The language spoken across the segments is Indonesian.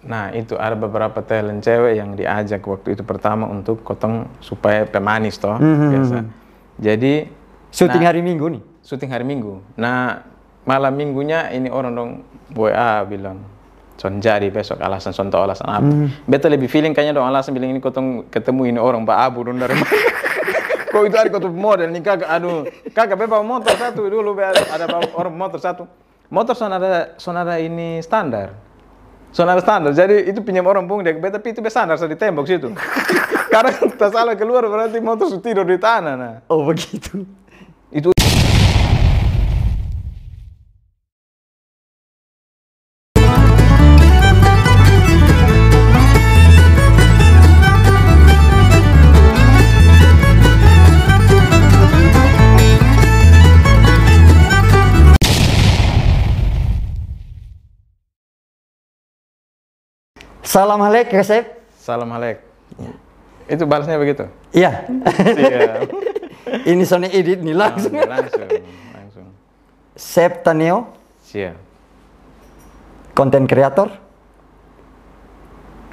Nah, itu ada beberapa talent cewek yang diajak waktu itu pertama untuk kotong supaya pemanis toh, biasa. Jadi syuting hari Minggu nih. Syuting hari Minggu. Nah, malam minggunya ini orang dong WA bilang, "Son jadi besok alasan sonto alasan apa?" Beta lebih feeling kayaknya dong alasan bilang ini kotong ketemu ini orang Pak Abu dong dari mana. Kok itu hari kotong model nih kakak, aduh. Kakak bawa motor satu dulu, ada bawa orang motor satu. Motor son ada ini standar. Sonar standar, jadi itu pinjam orang pun dek, tapi itu standar di tembok situ. Karena tak salah keluar berarti motor tidur di tanah. Nah. Oh begitu. Itu Salam halek, Kak Sep. salam halek. Itu balasnya begitu? Iya. Siap. Ini Sony edit nih langsung. Langsung. Sep Taneo, Siap. konten kreator,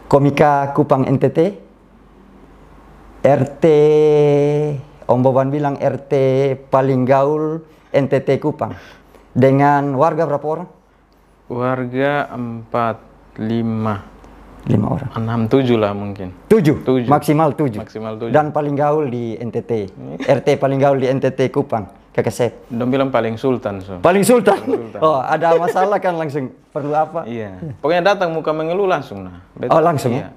komika Kupang NTT, RT, Om Boban bilang RT paling gaul NTT Kupang. Dengan warga berapa orang? Warga 4, 5, 5 orang. 6, 7 lah mungkin. 7? 7. Maksimal 7? Maksimal 7. Dan paling gaul di NTT. RT paling gaul di NTT Kupang. Kakak Sep. Dong bilang paling sultan. So. Paling sultan? Oh, ada masalah kan langsung. Perlu apa? Iya. Pokoknya datang muka mengeluh langsung nah. Oh, langsung iya.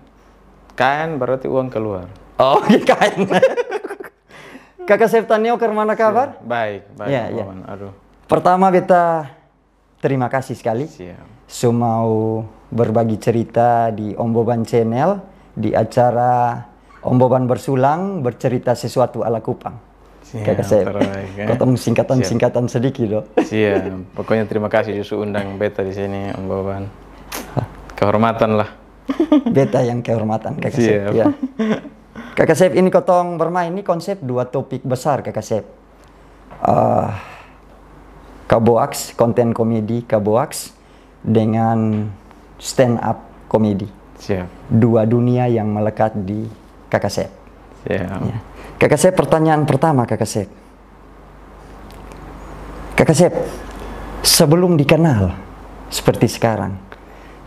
Kain berarti uang keluar. Oh, kain. Kakak Sep Taneo, kemana kabar? Baik. Ya, ya. Aduh. Pertama beta terima kasih sekali. Siap. Mau berbagi cerita di Om Boban Channel di acara Om Boban Bersulang bercerita sesuatu ala Kupang. Kakak Sep. Kotong singkatan sedikit dong. Siap. Pokoknya terima kasih justru undang beta di sini Om Boban. Kehormatan lah. Beta yang kehormatan Kakak Sep. Ya. Kakak Sep, ini kotong bermain ini konsep 2 topik besar Kakak Sep. Kaboaks, konten komedi Kaboaks dengan stand up komedi. Siap. 2 dunia yang melekat di Kakak Sep. Siap. Ya. Kakak Sep, pertanyaan pertama Kakak Sep. Kakak Sep, sebelum dikenal seperti sekarang,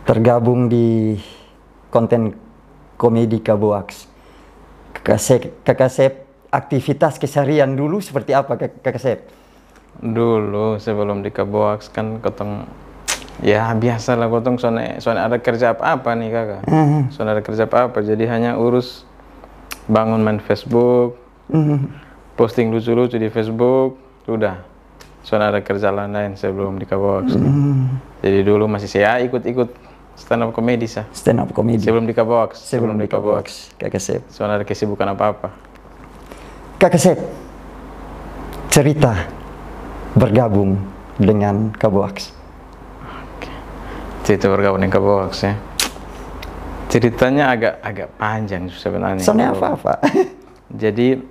tergabung di konten komedi Kaboaks, Kakak Sep aktivitas keseharian dulu seperti apa Kakak Sep? Dulu sebelum di Kaboaks kan kotong ya biasa lah kotong soalnya ada kerja apa nih kakak. Soalnya ada kerja apa jadi hanya urus bangun main Facebook, posting lucu-lucu di Facebook, udah. Soalnya ada kerja lain sebelum di Kaboaks. Jadi dulu masih saya ikut-ikut stand up komedi sah. Stand up komedi. Sebelum di Kaboaks. Sebelum di Kaboaks. Kakak Sep. Soalnya ada kesibukan apa-apa. Kakak Sep, cerita bergabung dengan Kaboaks. Oke. Cerita bergabung dengan Kaboaks ya. Ceritanya agak panjang sebenarnya. Soalnya apa-apa? Jadi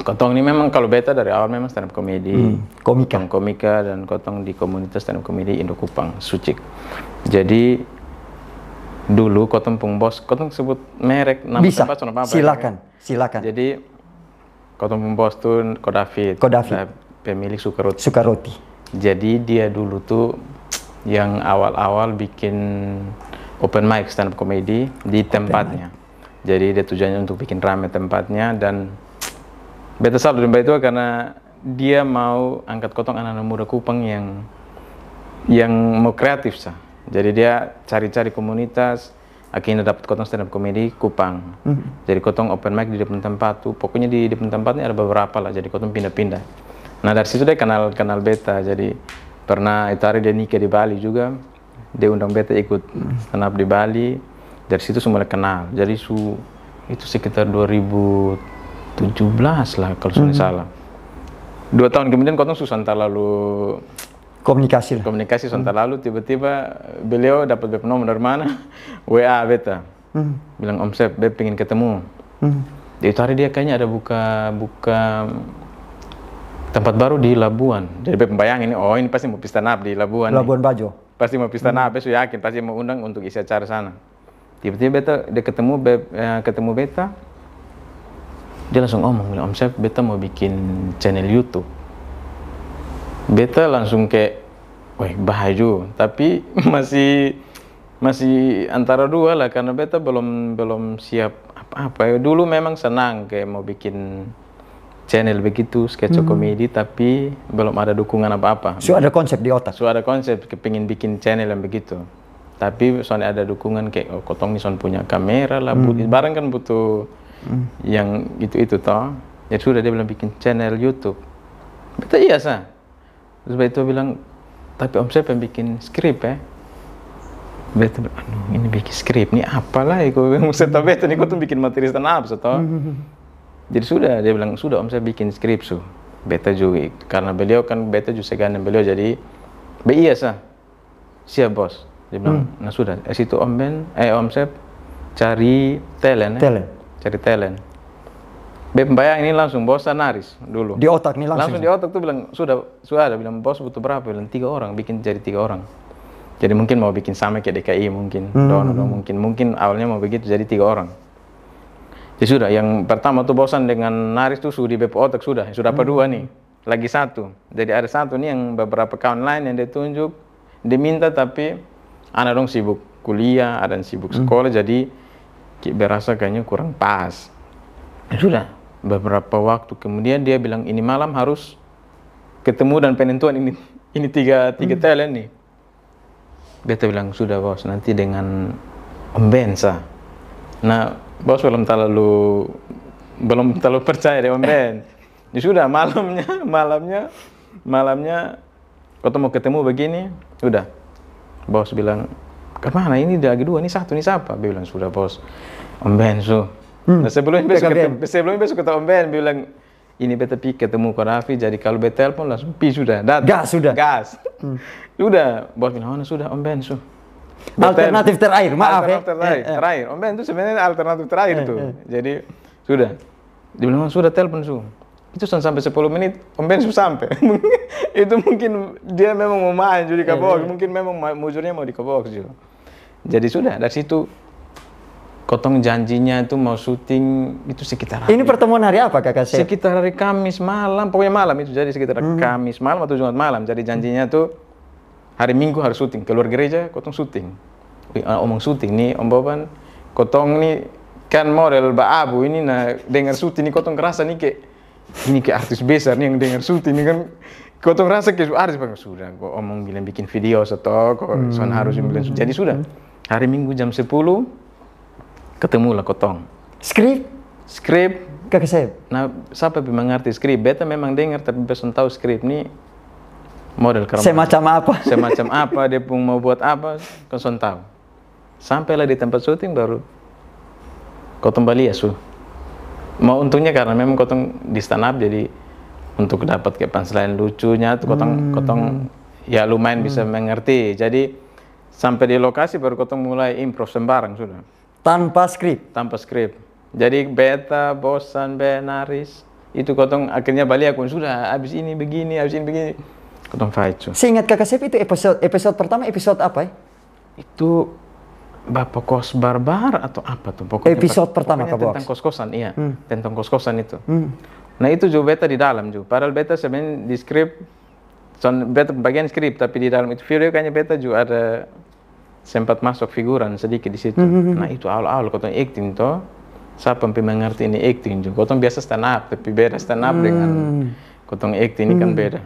kotong ini memang kalau beta dari awal memang stand up komedi, komika dan kotong di komunitas stand up komedi Indo Kupang, Sucik. Jadi dulu kotong pung bos, kotong sebut merek nama bisa. Tempat apa? Silakan. Jadi kotong pung bos tuh Ko David. Pemilik Sukaroti. Jadi dia dulu tuh yang awal-awal bikin open mic stand up comedy di tempatnya. Jadi dia tujuannya untuk bikin rame tempatnya dan beta salut dengan itu karena dia mau angkat kotong anak-anak muda Kupang yang mau kreatif sah. Jadi dia cari-cari komunitas, akhirnya dapat kotong stand up comedy Kupang. Jadi kotong open mic di depan tempat tuh, pokoknya di depan tempatnya ada beberapa lah. Jadi kotong pindah-pindah. Nah dari situ dia kenal beta, jadi pernah itu hari dia nikah di Bali juga, dia undang beta ikut stand up di Bali, dari situ semua kenal. Jadi itu sekitar 2017 lah kalau saya salah. 2 tahun kemudian kotong susah lalu komunikasi susah lalu tiba-tiba beliau dapat nomor dari mana, WA beta, bilang Om Sep, beta pengen ketemu. Di itu hari dia kayaknya ada buka tempat baru di Labuan. Jadi pembayang ini, oh ini pasti mau stand up di Labuan. Labuan Bajo. Pasti mau stand up, saya yakin pasti mau undang untuk isi acara sana. Tiba-tiba beta dia ketemu beta, dia langsung ngomong bilang, Om Sep, beta mau bikin channel YouTube. Beta langsung kayak, wah bahaya juga, tapi masih antara dua lah, karena beta belum siap apa-apa. Dulu memang senang kayak mau bikin channel begitu, sketsa komedi, tapi belum ada dukungan apa-apa. So ada konsep di otak? So ada konsep, kepingin bikin channel yang begitu. Tapi soalnya ada dukungan kayak, oh kotong nih punya kamera lah, barang kan butuh yang itu toh. Ya sudah, dia bilang bikin channel YouTube. Beta iya sah. Terus beta bilang, tapi Om Sep yang bikin skrip ya. Beta bilang, aduh ini bikin skrip, ini apalah ya. Setelah beta nih, kau tuh bikin materi stand up toh. Jadi sudah, dia bilang, sudah Om Sep bikin skrip so. Beta juga, karena beliau kan, beta juga segan beliau, jadi iya sah. Siap bos. Dia bilang, nah sudah, situ Om Sep cari talent. Cari talent. Bayang ini langsung bos naris dulu. Di otak nih langsung? Langsung di otak tuh bilang, sudah ada, bilang bos butuh berapa? Bilang 3 orang, bikin jadi 3 orang. Jadi mungkin mau bikin sama kayak DKI mungkin, mungkin awalnya mau begitu jadi 3 orang. Jadi sudah, yang pertama tuh bosan dengan naris tuh sudah di BP otak sudah apa 2 nih, lagi 1. Jadi ada 1 nih yang beberapa kawan lain yang ditunjuk, diminta tapi anak dong sibuk kuliah, ada yang sibuk sekolah, jadi berasa kayaknya kurang pas. Sudah, beberapa waktu kemudian dia bilang ini malam harus ketemu dan penentuan ini tiga talent nih. Beta bilang sudah bos, nanti dengan Om Bensa. Nah bos belum terlalu percaya deh Om Ben. Ya sudah, malamnya kau mau ketemu begini, udah. Bos bilang, kemana ini lagi 2, ini 1, ini siapa? Dia bilang, sudah bos, Om Ben so. Nah sebelumnya besok ketemu Om Ben, bilang, ini beta pikir ketemu Ko Raffi, jadi kalau beta telepon langsung sudah, datang. Gas. Sudah, bos bilang, oh sudah Om Ben so. Alternatif terakhir, maaf ya. Terakhir, Om Ben itu sebenarnya alternatif terakhir tuh. Jadi sudah, dia bilang, sudah telepon so. Itu sampai 10 menit, Om Ben sudah sampai. Itu mungkin dia memang mau main jadi ke box, mungkin memang mujurnya mau di ke box juga. Jadi sudah, dari situ kotong janjinya itu mau syuting itu sekitar Ini pertemuan hari apa Kakak Sep? Sekitar hari Kamis malam, pokoknya malam itu, jadi sekitar Kamis malam atau Jumat malam. Jadi janjinya tuh hari Minggu harus syuting, keluar gereja kotong syuting. Omong syuting nih Om Boban, kotong nih kan model Abu ini, nah dengar syuting nih kotong kerasa nih kayak ini kayak artis besar nih yang dengar syuting ini kan, kotong rasa kayak artis bang. Sudah kok omong bilang bikin video atau kok harus bilang. Jadi sudah hari Minggu jam 10 ketemulah kotong. Skrip Kakak Sep. Nah siapa yang mengerti skrip? Beta memang dengar tapi belum tahu skrip nih model kerama. Semacam apa dia pun mau buat apa, kau tahu. Sampailah di tempat syuting baru kotong balik ya mau untungnya karena memang kotong di stand up, jadi untuk dapat kayak punchline lucunya tuh kotong ya lumayan bisa mengerti. Jadi sampai di lokasi baru kotong mulai improv sembarang sudah. Tanpa skrip? Tanpa skrip. Jadi beta, bosan, benaris, itu kotong akhirnya balik aku sudah habis ini begini, kotong fight. Seingat Kakak Sep itu episode pertama episode apa ya? Itu Bapak Kos Barbar atau apa tuh pokoknya episode pertama tentang kos-kosan, iya. Tentang kos-kosan itu. Nah itu juga beta di dalam juga, padahal beta sebenarnya di skrip beta bagian skrip, tapi di dalam itu video kayaknya beta juga ada sempat masuk figuran sedikit di situ. Nah itu awal-awal kotong acting toh, siapa yang mengerti ini acting juga. Kotong biasa stand up, tapi beda stand up dengan kotong acting ini kan beda.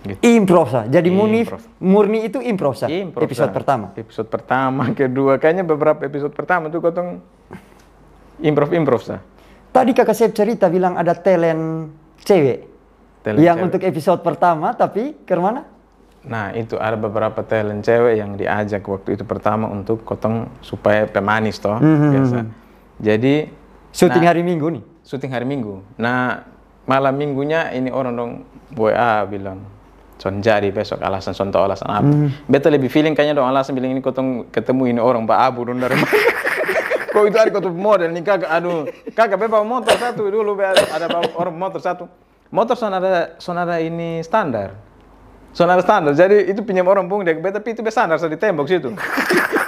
Gitu. Improv sah. Jadi murni itu improv sah. Episode pertama. Episode pertama, kedua, kayaknya beberapa episode pertama tuh kotong improv sah. Tadi Kakak Sep cerita bilang ada talent cewek. Untuk episode pertama, tapi ke mana? Nah itu ada beberapa talent cewek yang diajak waktu itu pertama untuk kotong supaya pemanis toh biasa. Jadi syuting hari Minggu nih. Syuting hari Minggu. Nah malam Minggunya ini orang dong WA bilang jadi besok alasan apa? Beta lebih feeling kayaknya dong alasan bilang ini kotong ketemu ini orang Abu dong dari mana? Kok itu ada kotong model nih kakak, kakak bawa motor satu dulu, ada bawa orang motor satu. Motor sonada ini standar. Jadi itu pinjam orang pun dia beta, tapi itu standar di tembok situ.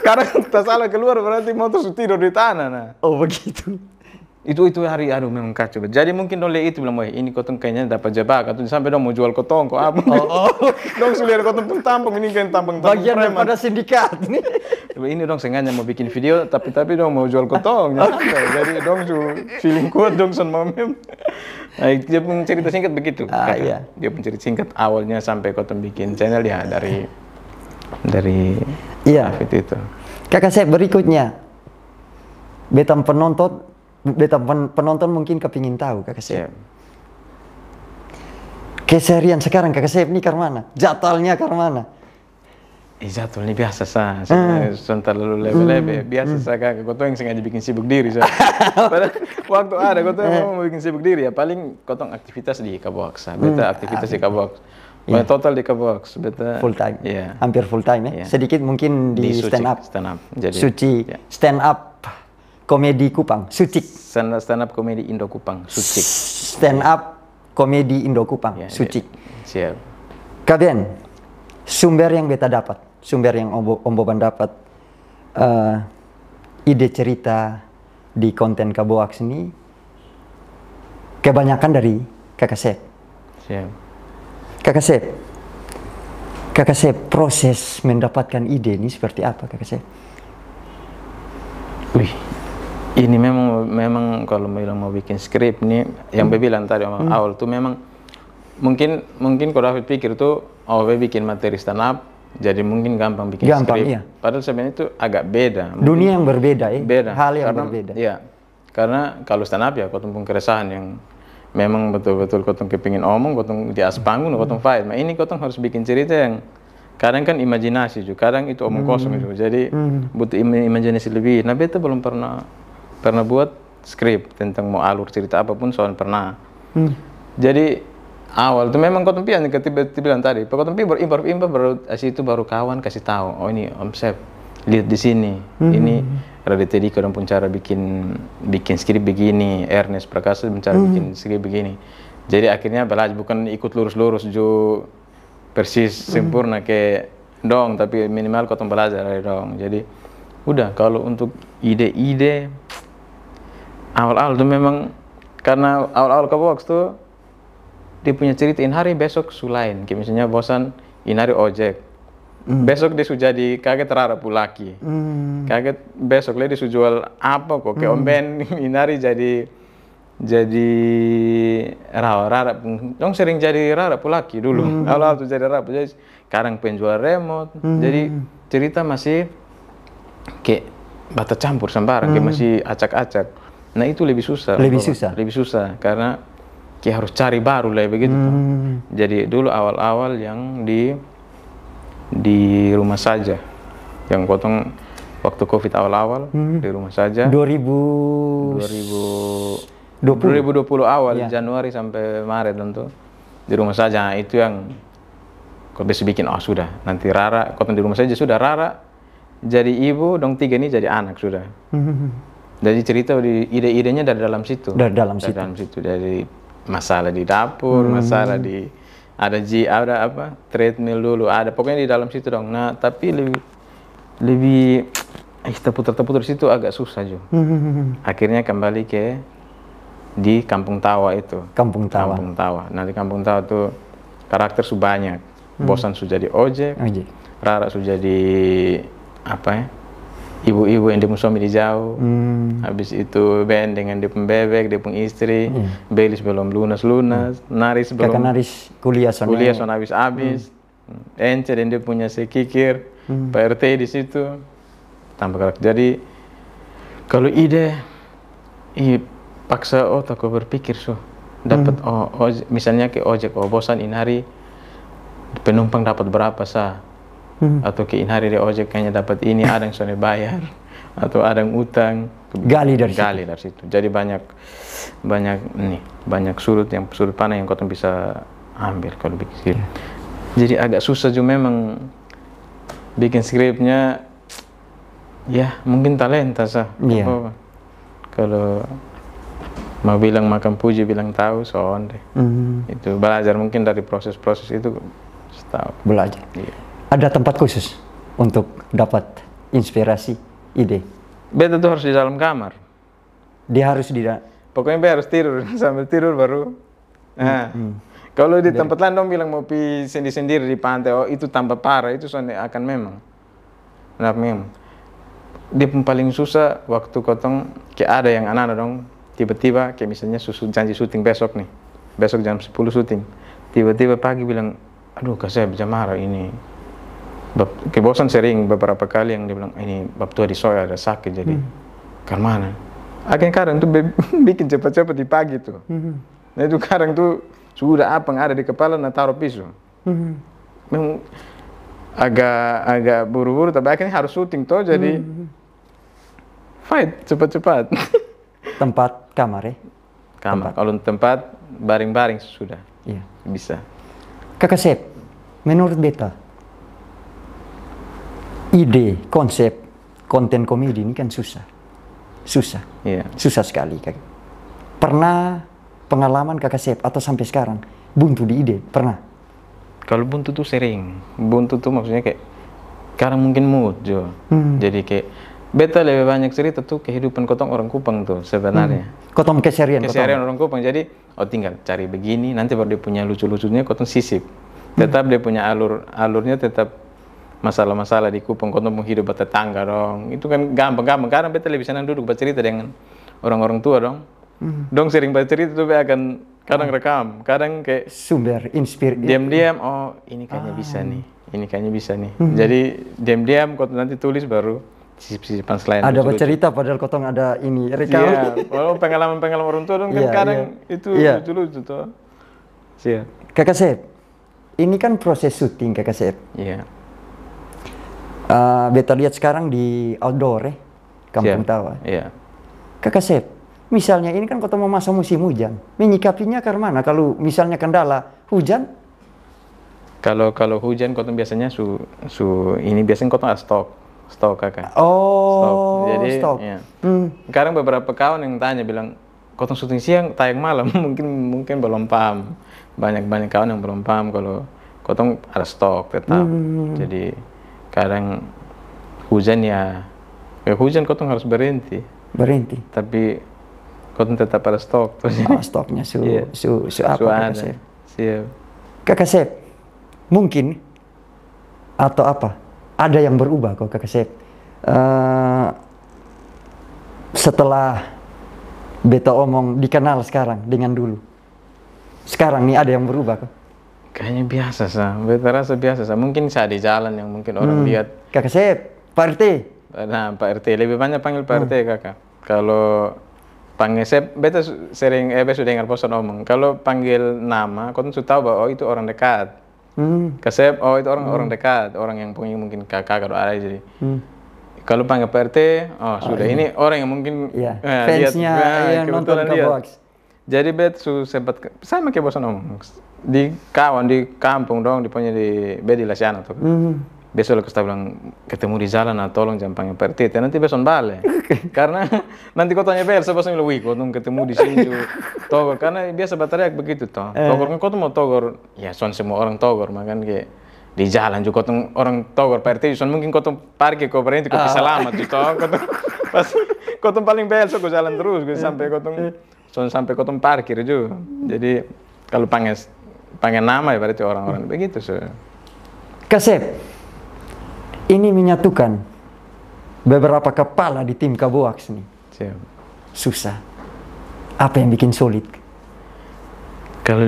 Sekarang tak salah keluar berarti motor sudah tidur di tanah. Nah. Oh begitu. Itu hari aduh memang kacau. Jadi mungkin dong lihat itu bilang, wah ini kotong kayaknya dapat jebakan. Tuh sampai dong mau jual kotong kok apa? Dong sudah kotong pun tampang ini kan tampang bagian daripada sindikat nih. Ini dong sengaja mau bikin video tapi dong mau jual kotong. Jadi dong feeling kuat dong son mau mem. Nah, dia pun cerita singkat begitu. Iya. Dia pun cerita singkat awalnya sampai kotong bikin channel ya dari David itu. Kakak saya berikutnya, penonton mungkin kepingin tahu kakak saya. Keseharian sekarang kakak saya ini ke mana? Jadwalnya ke mana? Jadwalnya biasa sah. Sebentar lalu lebe-lebe. Biasa sah kakak. Kau yang sengaja bikin sibuk diri sah. Padahal waktu ada kau yang mau bikin sibuk diri ya paling kau aktivitas di Kabox. Beta aktivitas di Kabox. Total di Kabox. Beta full time. Hampir full time ya. Sedikit mungkin di stand up. Jadi, Suci stand up komedi Kupang, Sucik. Stand up komedi Indo Kupang, Sucik. Stand up komedi Indo Kupang, Sucik. Siap. Kaben, sumber yang beta dapat, sumber yang Om Boban dapat, ide cerita di konten Kabox ini kebanyakan dari kakak Sep. Siap. Kakak Sep, proses mendapatkan ide ini seperti apa kakak Sep? Ini memang kalau mau bikin skrip nih yang bilang tadi awal tuh memang mungkin kalau David pikir tuh bikin materi stand up jadi mungkin gampang bikin skrip. Iya. Padahal sebenarnya itu agak beda. Dunia yang berbeda ya. Beda. Hal yang berbeda. Iya. Karena kalau stand up ya kotong keresahan yang memang betul-betul kotong kepingin omong, kotong di atas panggung, kotong fight. Nah ini kotong harus bikin cerita yang kadang kan imajinasi juga, kadang itu omong kosong juga. Jadi butuh imajinasi lebih. Nah beta belum pernah buat skrip tentang mau alur cerita apapun soal pernah. Jadi awal itu memang kotong pian tiba-tiba bilang tadi, kotong pi berimprov baru kawan kasih tahu, oh ini Om Sep lihat di sini, ini Raditya Dika dan pun cara bikin skrip begini, Ernest Prakasa cara bikin skrip begini. Jadi akhirnya belajar bukan ikut lurus-lurus jo persis sempurna ke dong, tapi minimal kotong belajar dari dong. Jadi udah kalau untuk ide-ide awal-awal tuh memang karena awal-awal Kabox tuh dia punya cerita in hari besok sulain, kayak misalnya bosan in hari ojek, besok dia sudah jadi kaget rara pulaki, kaget besok dia sudah jual apa kok kayak Om Ben in hari jadi rara, dong sering jadi rara pulaki dulu, awal-awal tuh jadi rara, jadi sekarang penjual remote, jadi cerita masih kayak bata campur sembarang, kayak masih acak-acak. Nah itu lebih susah karena kayak harus cari baru lah begitu. Jadi dulu awal-awal yang di rumah saja, yang kotong waktu COVID awal-awal di rumah saja. 2020 awal Januari sampai Maret tentu di rumah saja. Nah, itu yang kau bisa bikin sudah nanti Rara kotong di rumah saja sudah Rara jadi ibu dong 3 ini jadi anak sudah. Jadi cerita ide-idenya dari dalam situ. Dari dalam situ. Dari masalah di dapur, masalah di ada apa treadmill dulu, ada pokoknya di dalam situ dong. Nah tapi lebih kita putar-putar situ agak susah juga. Akhirnya kembali di Kampung Tawa itu. Kampung Tawa. Nah di Kampung Tawa tuh karakter banyak. Bosan sudah jadi ojek. Rara sudah jadi apa ya? Ibu-ibu yang dia suami di jauh, habis itu Ben dengan dia pun bebek, dia pun istri, Belis belum lunas, Naris belum. Kakak Naris kuliah son habis, Ence dan dia punya sekikir, Pak RT di situ, tambah karakter. Jadi kalau ide, paksa otak kau berpikir dapat misalnya ke ojek, bosan ini hari penumpang dapat berapa sah. Atau ke hari dia ojek kayaknya dapat ini, ada yang sudah bayar atau ada yang utang, gali dari situ. Jadi banyak sudut pandang yang kau bisa ambil kalau bikin skrip. Jadi agak susah juga memang bikin skripnya, ya mungkin talenta sah. Kalau mau bilang makan puji bilang tahu deh. Itu belajar mungkin dari proses itu tahu. Belajar. Ada tempat khusus untuk dapat inspirasi, ide? Beta tuh harus di dalam kamar. Dia harus di pokoknya beta harus tidur, sambil tidur baru. Nah, kalau di tempat lain dong bilang mau pi sendiri-sendiri di pantai, oh itu tambah parah, itu soalnya akan memang. Nah, memang. Dia paling susah waktu kotong, kayak ada yang anak-anak dong, tiba-tiba kayak misalnya janji syuting besok nih. Besok jam 10 syuting. Tiba-tiba pagi bilang, aduh kasih bisa marah ini. Kebosan sering beberapa kali yang dia bilang, ini bab tua di soya ada sakit jadi karena mana? Akhirnya kadang tuh bikin cepat-cepat di pagi tuh. Nah itu kadang tuh sudah apa yang ada di kepala nah taruh pisau. Memang agak buru-buru tapi akhirnya harus syuting toh jadi fight cepat-cepat. Tempat kamar ya? Kamar. Kalau tempat baring-baring sudah. Iya. Bisa. Kakak Sep, menurut beta ide, konsep, konten komedi ini kan susah. Iya. Susah sekali. Pernah pengalaman kakak Sep atau sampai sekarang buntu di ide? Pernah? Kalau buntu tuh sering. Buntu tuh maksudnya kayak kadang mungkin mood jo. Jadi kayak beta lebih banyak cerita tuh kehidupan kotong orang Kupang tuh sebenarnya. Kotong keseharian orang Kupang. Jadi tinggal cari begini nanti baru dia punya lucu-lucunya kotong sisip. Tetap dia punya alurnya tetap masalah-masalah di Kupang, kotong mau hidup tetangga dong. Itu kan gampang. Kadang beta lebih senang duduk bercerita dengan orang-orang tua dong. Dong sering bercerita tuh akan kadang rekam, kadang kayak sumber inspirasi. Diam-diam, oh ini kayaknya bisa nih, ini kayaknya bisa nih. Jadi diam-diam kotong nanti tulis baru sisip-sisipan selain. Ada bercerita padahal kotong ada ini rekam. Iya, kalau pengalaman orang tua dong kan kadang itu lucu-lucu tuh. Siap. Kakak Sep, ini kan proses syuting kakak Sep. Iya. Beta lihat sekarang di outdoor Kampung Tawa. Iya. Kakak Sep, misalnya ini kan kota mau masuk musim hujan, menyikapinya ke mana? Kalau misalnya kendala hujan? Kalau hujan kota biasanya ini biasanya kota stok kakak. Oh, Jadi stok. Ya. Sekarang beberapa kawan yang tanya bilang, kota syuting siang tayang malam mungkin belum paham. Banyak kawan yang belum paham kalau kota ada stok tetap. Jadi kadang hujan hujan kotong harus berhenti. Tapi kotong tetap ada stok. Stoknya apa Kakak Sep? Siap. Kakak Sep, mungkin atau apa? Ada yang berubah kok Kakak Sep. Setelah beta omong dikenal sekarang dengan dulu. Sekarang nih ada yang berubah kok? Kayaknya biasa sah, beta rasa biasa sah. Mungkin saya di jalan yang mungkin orang lihat. Kakak Sep, Pak RT. Nah, Pak RT lebih banyak panggil Pak RT kakak. Kalau panggil Sep, beta sering sudah dengar posan omong. Kalau panggil nama, kau tuh tahu bahwa oh itu orang dekat. Kak Sep, oh itu orang dekat, orang yang punya mungkin kakak atau ada jadi. Kalau panggil Pak RT, oh sudah ini orang yang mungkin fansnya yang nonton ke box. Jadi sempat sama kayak bosan omong. Di kampung dong, di Lasiana tuh. Besok kita bilang ketemu di jalan, tolong jangan panggil Pak RT, nanti besok balik. Karena nanti kau tanya Bel, saya bilang, wih, kau ketemu di sini Togor, karena biasa bateriak begitu toh. Togor kan kau mau Togor, ya soal semua orang Togor, makan kayak di jalan juga kau orang Togor Pak RT, soal mungkin kau parkir kau berhenti kau selamat toh. Pas kau paling Bel, so kau jalan terus, sampai kau parkir juga. Jadi kalau panggil nama ya berarti orang-orang begitu so. Kak Sep, ini menyatukan beberapa kepala di tim Kaboaks nih. Siap. Susah. Apa yang bikin sulit? Kalau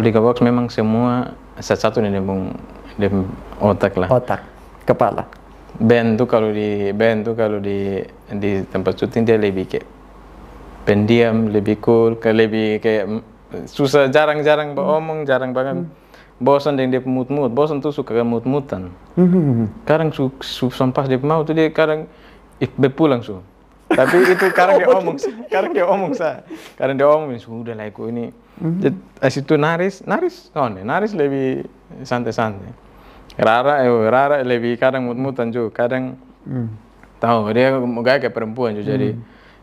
di Kaboaks memang semua satu nih di otak lah. Otak, kepala. Band tuh kalau di tempat syuting dia lebih kayak pendiam, lebih cool, lebih kayak susah, jarang beromong, jarang banget. Bosan dengan dia mood. Bosan tuh suka mood-moodan. Kadang pas dia mau tuh dia kadang pulang su. Tapi itu kadang dia omong sah. Kadang dia omong sudah lah aku ini. As itu naris lebih santai-santai. Rara lebih kadang mood-moodan juga. Kadang tahu dia gak kayak perempuan juga jadi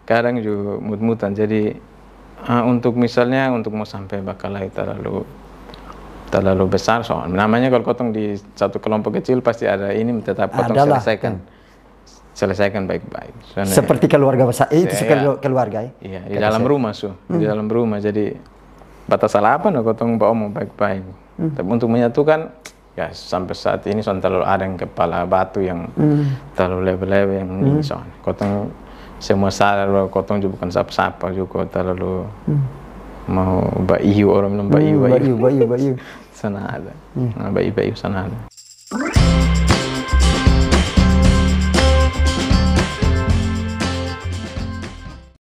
kadang juga mood-moodan. Jadi untuk misalnya untuk mau sampai bakalai terlalu besar soal namanya kalau kotong di satu kelompok kecil pasti ada ini tetap kotong selesaikan selesaikan baik-baik. Seperti keluarga besar, itu keluarga ya? Iya, di dalam rumah di dalam rumah. Jadi batas salah apa no kotong omong baik-baik. Tapi untuk menyatukan, ya sampai saat ini soalnya terlalu ada yang kepala batu yang terlalu lebe-lebe yang ini soalnya. Kotong semua sadar bahwa kotong juga bukan sapa-sapa juga terlalu mau baiyu, orang bilang baiyu. Baiyu. Sana ada, baiyu sana ada.